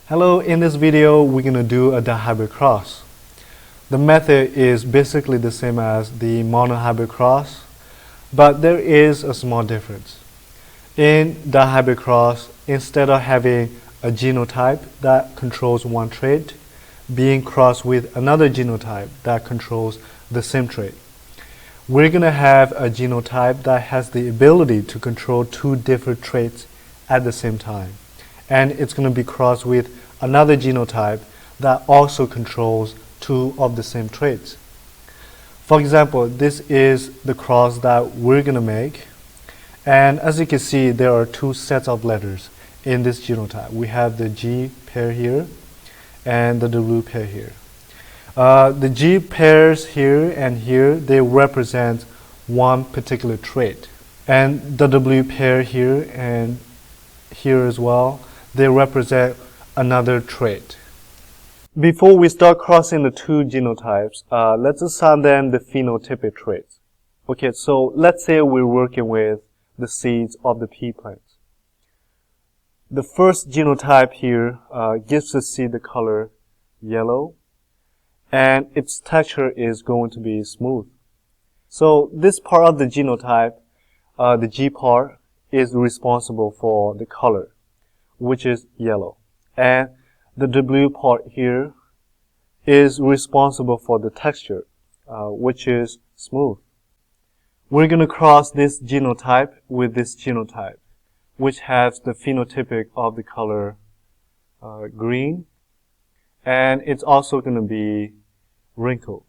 Hello, in this video we're going to do a dihybrid cross. The method is basically the same as the monohybrid cross, but there is a small difference. In dihybrid cross, instead of having a genotype that controls one trait being crossed with another genotype that controls the same trait, we're going to have a genotype that has the ability to control two different traits at the same time. And it's going to be crossed with another genotype that also controls two of the same traits. For example, this is the cross that we're going to make. And as you can see, there are two sets of letters in this genotype. We have the G pair here and the W pair here. The G pairs here and here, they represent one particular trait. And the W pair here and here as well, they represent another trait. Before we start crossing the two genotypes, let's assign them the phenotypic traits. Okay, so let's say we're working with the seeds of the pea plants. The first genotype here gives the seed the color yellow, and its texture is going to be smooth. So this part of the genotype, the G part, is responsible for the color, which is yellow. And the W part here is responsible for the texture, which is smooth. We're going to cross this genotype with this genotype, which has the phenotypic of the color green, and it's also going to be wrinkled,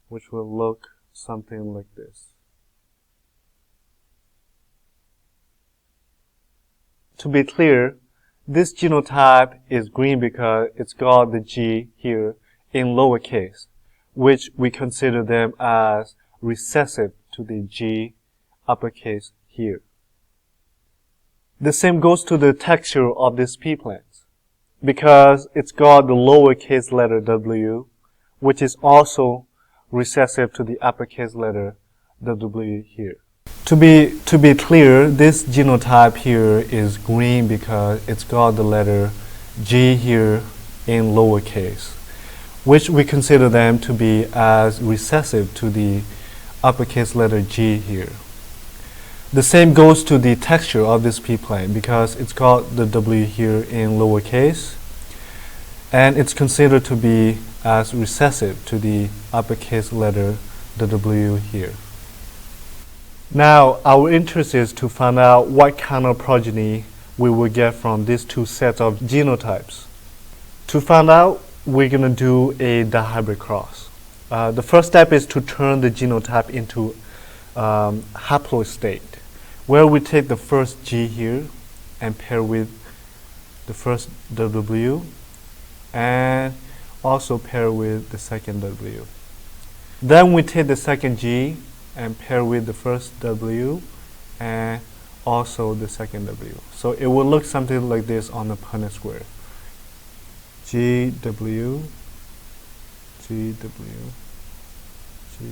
which will look something like this. To be clear, this genotype is green because it's got the G here in lowercase, which we consider them as recessive to the G uppercase here. The same goes to the texture of this pea plant, because it's got the lowercase letter W, which is also recessive to the uppercase letter W here. To be clear, this genotype here is green because it's got the letter G here in lowercase, which we consider them to be as recessive to the uppercase letter G here. The same goes to the texture of this pea plant because it's got the W here in lowercase, and it's considered to be as recessive to the uppercase letter W here. Now, our interest is to find out what kind of progeny we will get from these two sets of genotypes. To find out, we're going to do a dihybrid cross. The first step is to turn the genotype into haploid state, where we take the first G here and pair with the first W, and also pair with the second W. Then we take the second G and pair with the first W and also the second W. So it will look something like this on the Punnett square. G, W, G, W, G.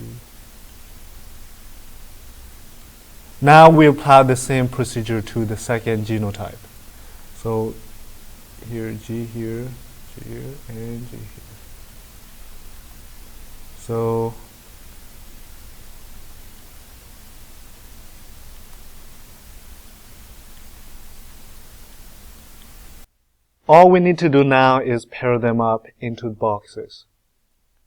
Now we apply the same procedure to the second genotype. So here, G here, G here, and G here. So all we need to do now is pair them up into boxes.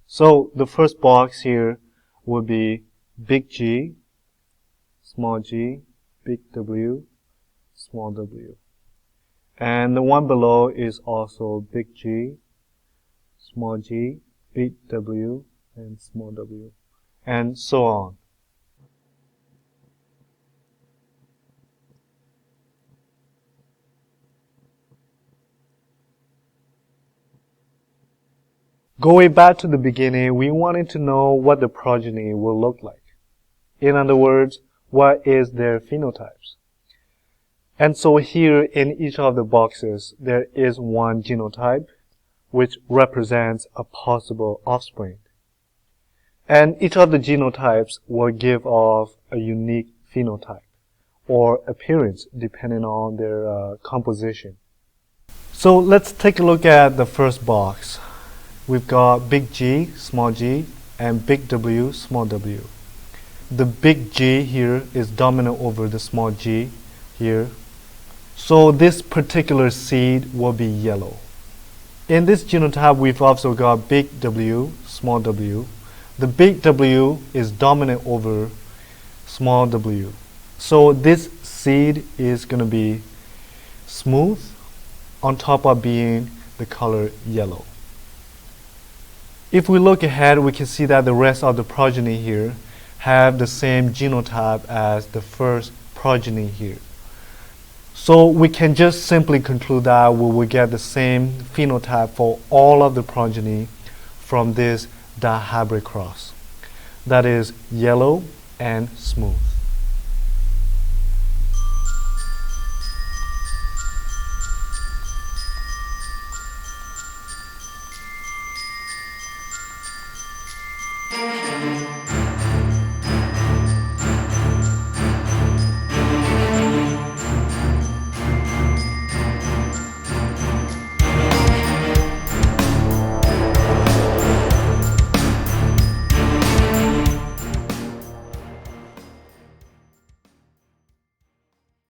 So the first box here will be big G, small g, big W, small w. And the one below is also big G, small g, big W, and small w, and so on. Going back to the beginning, we wanted to know what the progeny will look like. In other words, what is their phenotypes? And so here in each of the boxes, there is one genotype which represents a possible offspring. And each of the genotypes will give off a unique phenotype or appearance depending on their composition. So let's take a look at the first box. We've got big G, small g, and big W, small w. The big G here is dominant over the small g here. So this particular seed will be yellow. In this genotype, we've also got big W, small w. The big W is dominant over small w. So this seed is going to be smooth on top of being the color yellow. If we look ahead, we can see that the rest of the progeny here have the same genotype as the first progeny here. So we can just simply conclude that we will get the same phenotype for all of the progeny from this dihybrid cross. That is yellow and smooth.